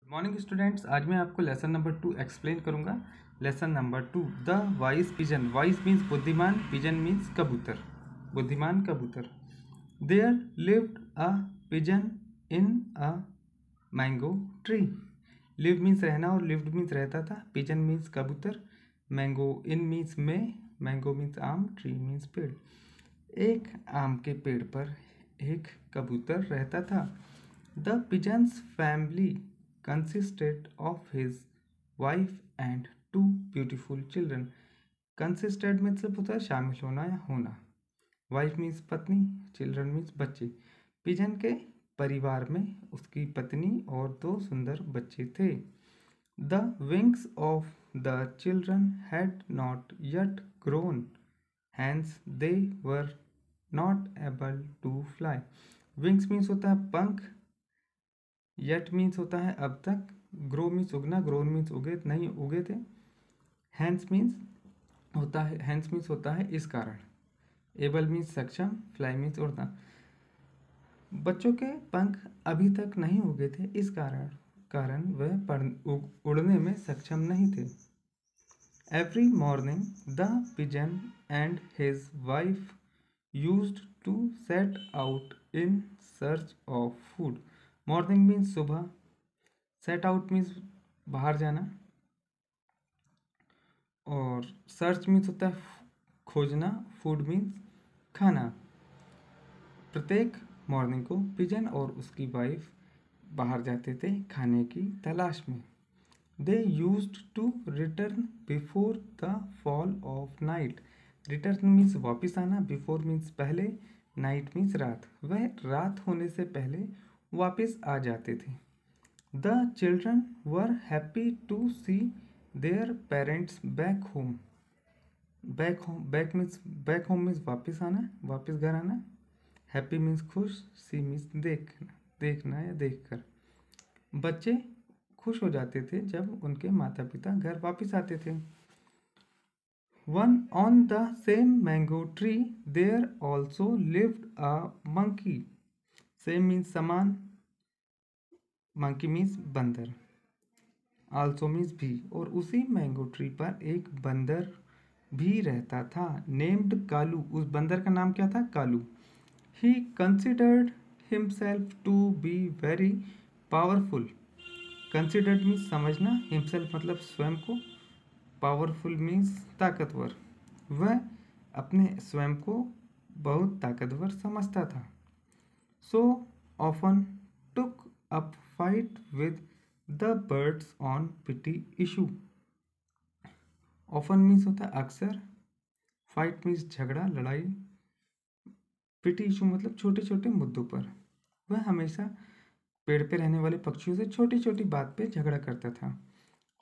Morning students, आज मैं आपको लेसन नंबर 2 एक्सप्लेन करूंगा। Lesson number 2, the wise pigeon. Wise means बुद्धिमान, पिजन मीन्स कबूतर, बुद्धिमान कबूतर। There lived a pigeon in a mango tree. Live means रहना और लिव्ड मीन्स रहता था। पिजन मीन्स कबूतर, मैंगो इन मीन्स में, मैंगो मीन्स आम, ट्री मीन्स पेड़। एक आम के पेड़ पर एक कबूतर रहता था। The pigeon's family consisted of his wife and two beautiful children. Consisted मतलब होता है शामिल होना या होना। वाइफ मीन्स पत्नी, चिल्ड्रन मीन्स बच्चे। पिजन के परिवार में उसकी पत्नी और दो सुंदर बच्चे थे। The wings of the children had not yet grown, hence they were not able to fly. Wings means होता है पंख, येट मीन्स होता है अब तक, ग्रो मीन्स उगना, ग्रोन मीन्स उगे नहीं उगे थे, हैंस मीन्स होता है इस कारण, एबल मीन्स सक्षम, फ्लाई मीन्स उड़ना। बच्चों के पंख अभी तक नहीं उगे थे, इस कारण वह उड़ने में सक्षम नहीं थे। Every morning the pigeon and his wife used to set out in search of food. Morning means सुबह, सेट आउट मीन्स बाहर जाना, और सर्च मीन्स होता है खोजना, फूड मीन्स खाना। प्रत्येक मॉर्निंग को पिजन और उसकी वाइफ बाहर जाते थे खाने की तलाश में। They used to return before the fall of night. Return means वापस आना, बिफोर मीन्स पहले, नाइट मीन्स रात। वह रात होने से पहले वापस आ जाते थे। The children were happy to see their parents back home. Back means वापस आना, वापस घर आना। Happy means खुश, see means देखना या देखकर। बच्चे खुश हो जाते थे जब उनके माता पिता घर वापस आते थे। One on the same mango tree there also lived a monkey. Same means समान, मंकी मीन्स बंदर, आल्सो मीन्स भी, और उसी मैंगो ट्री पर एक बंदर भी रहता था, नेम्ड कालू। उस बंदर का नाम क्या था? Kalu. He considered himself to be very powerful. Considered means समझना, हिमसेल्फ मतलब स्वयं को, पावरफुल मीन्स ताकतवर। वह अपने स्वयं को बहुत ताकतवर समझता था। So often took up fight with the birds on petty issue. Often means होता है अक्सर, फाइट मीन्स झगड़ा, लड़ाई, पिटी इशू मतलब छोटे छोटे मुद्दों पर। वह हमेशा पेड़ पे रहने वाले पक्षियों से छोटी छोटी बात पे झगड़ा करता था।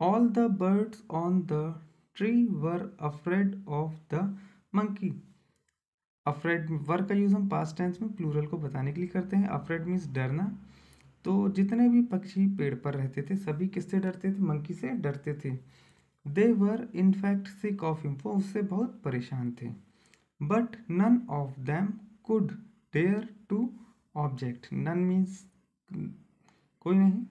All the birds on the tree were afraid of the monkey. Afraid word का यूज़ हम पास्ट टेंस में प्लूरल को बताने के लिए करते हैं। अफ्रेड मीन्स डरना। तो जितने भी पक्षी पेड़ पर रहते थे सभी किससे डरते थे? मंकी से डरते थे। They were in fact sick of him, वो उससे बहुत परेशान थे। But none of them could dare to object. None means कोई नहीं,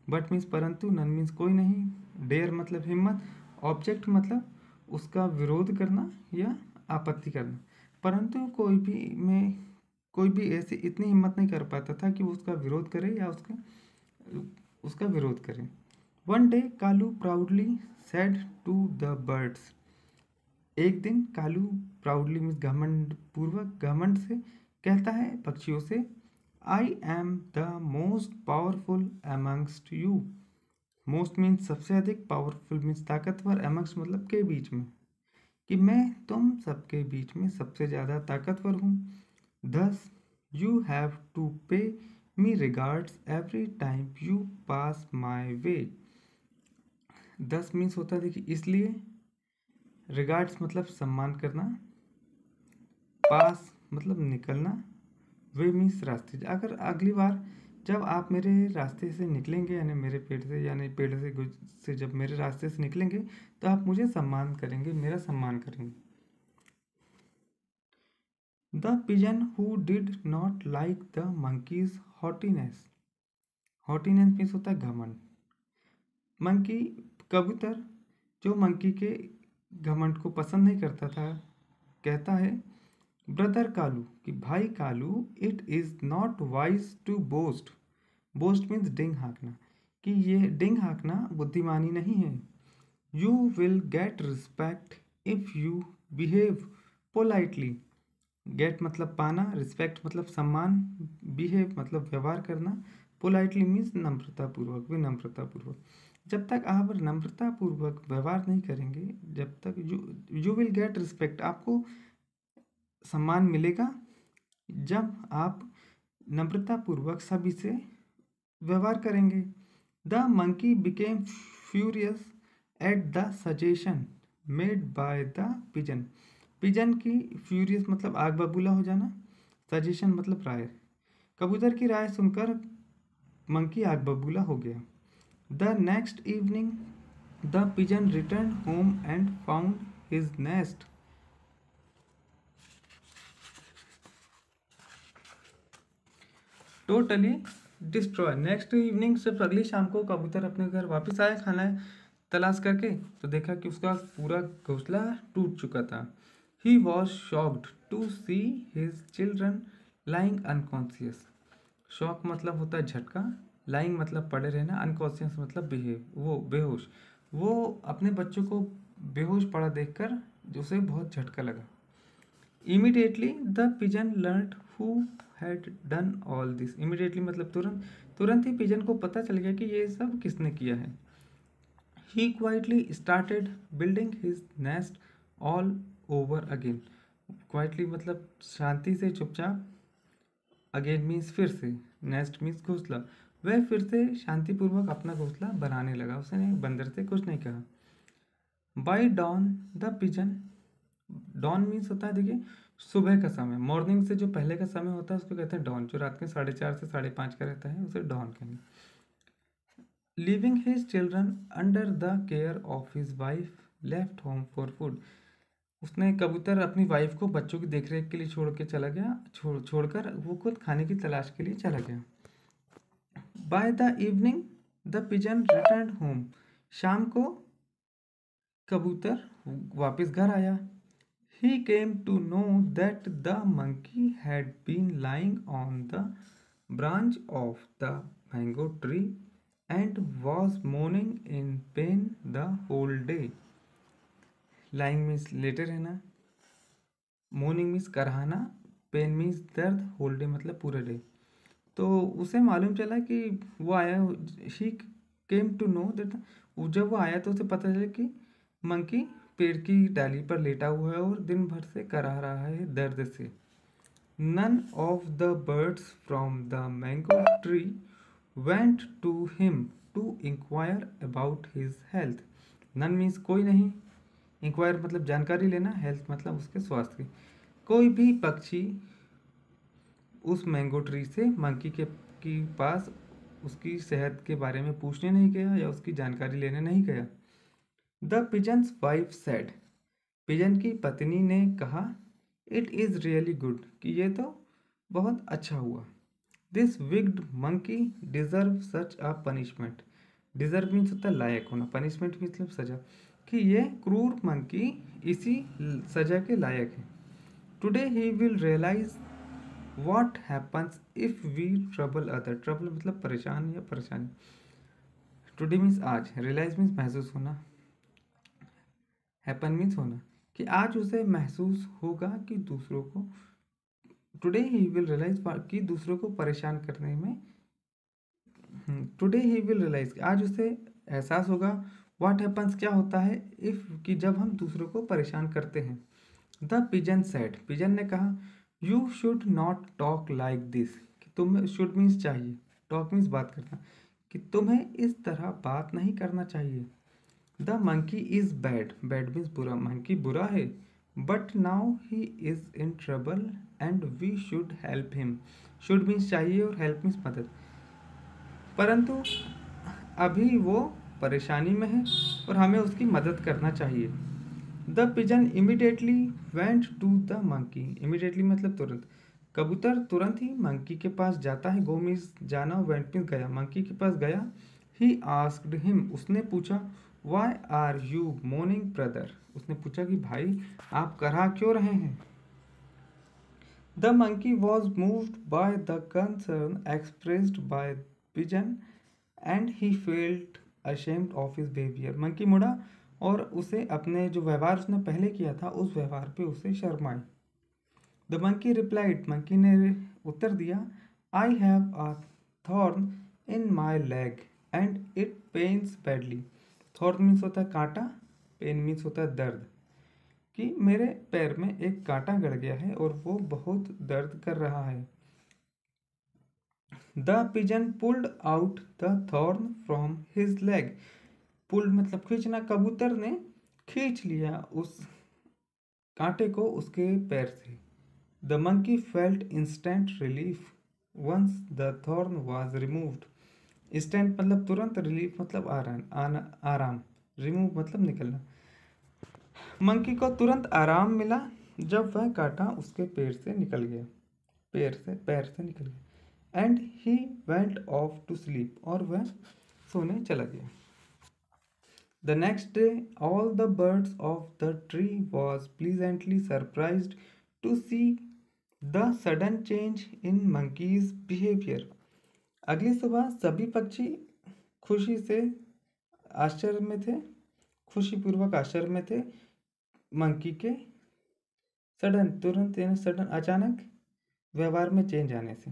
बट मीन्स परंतु, नन मीन्स कोई नहीं, डेयर मतलब हिम्मत, ऑब्जेक्ट मतलब उसका विरोध करना या आपत्ति करना। परंतु कोई भी ऐसी इतनी हिम्मत नहीं कर पाता था कि वो उसका विरोध करे या उसका विरोध करे। One day Kalu proudly said to the birds. एक दिन कालू प्राउडली मीन्स घमंड पूर्वक, घमंड से कहता है पक्षियों से, I am the most powerful amongst you. Most means सबसे अधिक, पावरफुल मीन्स ताकतवर, अमंगस्ट मतलब के बीच में, कि मैं तुम सबके बीच में सबसे ज़्यादा ताकतवर हूँ। Thus you have to pay me regards every time you pass my way. Thus means होता है देखिए इसलिए, रिगार्ड्स मतलब सम्मान करना, पास मतलब निकलना, वे मीन्स रास्ते। अगर अगली बार जब आप मेरे रास्ते से निकलेंगे, यानी मेरे पेड़ से, यानी पेड़ से जब मेरे रास्ते से निकलेंगे तो आप मुझे सम्मान करेंगे, मेरा सम्मान करेंगे। The pigeon who did not like the monkey's haughtiness haughtiness means होता है घमंड। मंकी, कबूतर जो मंकी के घमंड को पसंद नहीं करता था, कहता है ब्रदर कालू कि भाई Kalu, it is not wise to boast. Boast means डिंग हाँकना, कि ये डिंग हाँकना बुद्धिमानी नहीं है। You will get respect if you behave politely. Get मतलब पाना, रिस्पेक्ट मतलब सम्मान, बिहेव मतलब व्यवहार करना, पोलाइटली मीन्स नम्रतापूर्वक, विनम्रतापूर्वक। जब तक आप नम्रतापूर्वक व्यवहार नहीं करेंगे, जब तक यू विल गेट रिस्पेक्ट, आपको सम्मान मिलेगा जब आप नम्रतापूर्वक सभी से व्यवहार करेंगे। The monkey became furious at the suggestion made by the pigeon. Pigeon की फ्यूरियस मतलब आग बबूला हो जाना, सजेशन मतलब राय। कबूतर की राय सुनकर मंकी आग बबूला हो गया। The next evening the pigeon return home and found his nest totally destroy. Next evening से अगली शाम को कबूतर अपने घर वापस आया खाना तलाश करके, तो देखा कि उसका पूरा घोंसला टूट चुका था। He was shocked to see his children lying unconscious. Shock मतलब होता है झटका, लाइंग मतलब पड़े रहना, अनकॉन्शियस मतलब बिहेव, वो बेहोश। वो अपने बच्चों को बेहोश पड़ा देखकर उसे बहुत झटका लगा। Immediately the pigeon learned who had done all this. Immediately मतलब तुरंत, तुरंत ही पिजन को पता चल गया कि ये सब किसने किया है। He quietly started building his nest all over again. Quietly मतलब शांति से, चुपचाप, अगेन मीन्स फिर से, नेस्ट मीन्स घोंसला। वह फिर से शांतिपूर्वक अपना घोंसला बनाने लगा, उसने बंदर से कुछ नहीं कहा। By dawn the pigeon, dawn means होता है देखिए सुबह का समय, मॉर्निंग से जो पहले का समय होता है उसको कहते हैं डॉन। जो रात के 4:30 से 5:30 का रहता है उसे डॉन कहेंगे। Living his children under the care of his wife left home for food. उसने कबूतर अपनी वाइफ को बच्चों की देखरेख के लिए छोड़ के चला गया, छोड़कर वो खुद खाने की तलाश के लिए चला गया। By the evening the pigeon return home. शाम को कबूतर वापस घर आया। He came to know that the monkey had been lying on the branch of the mango tree and was moaning in pain the whole day. Lying means लेटे रहना, moaning means कराहना, pain means दर्द, whole day मतलब पूरे day. तो उसे मालूम चला कि वो आया, he came to know that, जब वो आया तो उसे पता चला कि मंकी पेड़ की डाली पर लेटा हुआ है और दिन भर से कराह रहा है दर्द से। None of the birds from the mango tree went to him to inquire about his health. None means कोई नहीं, inquire मतलब जानकारी लेना, health मतलब उसके स्वास्थ्य की। कोई भी पक्षी उस मैंगो ट्री से मंकी के पास उसकी सेहत के बारे में पूछने नहीं गया या उसकी जानकारी लेने नहीं गया। The pigeon's wife said, pigeon की पत्नी ने कहा, इट इज़ रियली गुड, कि ये तो बहुत अच्छा हुआ। This विग्ड monkey deserve such a punishment. Deserve means होता है लायक होना, पनिशमेंट मतलब सजा, कि ये क्रूर मंकी इसी सजा के लायक है। Today he will realize what happens if we trouble other. Trouble मतलब परेशान या परेशानी। टुडे मीन्स आज, रियलाइज मीन्स महसूस होना, हैपन मीन्स होना, कि आज उसे महसूस होगा कि दूसरों को, टुडे ही विल रियलाइज कि दूसरों को परेशान करने में, टुडे ही विल रियलाइज आज उसे एहसास होगा, व्हाट हैपन्स क्या होता है, इफ़ कि जब हम दूसरों को परेशान करते हैं। द पिजन सेड, पिजन ने कहा, you should not talk like this, कि तुम्हें, शुड मीन्स चाहिए, टॉक मीन्स बात करना, कि तुम्हें इस तरह बात नहीं करना चाहिए। The monkey is bad, bad means बुरा, मंकी बुरा है, but now he is in trouble and we should help him. Should means चाहिए और हेल्प मीन्स मदद, परंतु अभी वो परेशानी में है और हमें उसकी मदद करना चाहिए। The pigeon immediately went to the monkey, immediately मतलब तुरंत, कबूतर तुरंत ही मंकी के पास जाता है। गो मीन्स जाना, वेंट मीन्स गया। मंकी के पास गया। ही आस्क्ड हिम, उसने पूछा, why are you moaning brother, उसने पूछा कि भाई आप करहा क्यों रहे हैं। The monkey was moved by the concern expressed by pigeon and he felt ashamed of his behaviour. Monkey मुड़ा और उसे अपने जो व्यवहार उसने पहले किया था उस व्यवहार पे उसे शर्म आई। द मंकी रिप्लाइड, मंकी ने उत्तर दिया, I have a thorn in my leg and it pens badly. Thorn means होता है कांटा, पेन मीन्स होता है दर्द, कि मेरे पैर में एक कांटा गड़ गया है और वो बहुत दर्द कर रहा है। The pigeon pulled out the thorn from his leg. Pulled मतलब खींचना, कबूतर ने खींच लिया उस कांटे को उसके पैर से। The monkey felt instant relief once the thorn was removed. Instant मतलब तुरंत, रिलीफ मतलब आराम, रिमूव मतलब निकलना। मंकी को तुरंत आराम मिला जब वह कांटा उसके पैर से निकल गया। पैर से निकल गया। And he went off to sleep, और वह सोने चला गया। The next day, all the birds of the tree was pleasantly surprised to see the sudden change in monkey's behavior. अगली सुबह सभी पक्षी खुशी से आश्चर्य में थे, खुशीपूर्वक आश्चर्य में थे मंकी के तुरंत यानी सडन अचानक व्यवहार में चेंज आने से।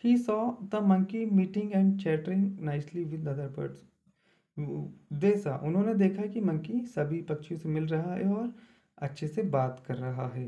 He saw the monkey meeting and chattering nicely with other birds. उन्होंने देखा कि मंकी सभी पक्षियों से मिल रहा है और अच्छे से बात कर रहा है।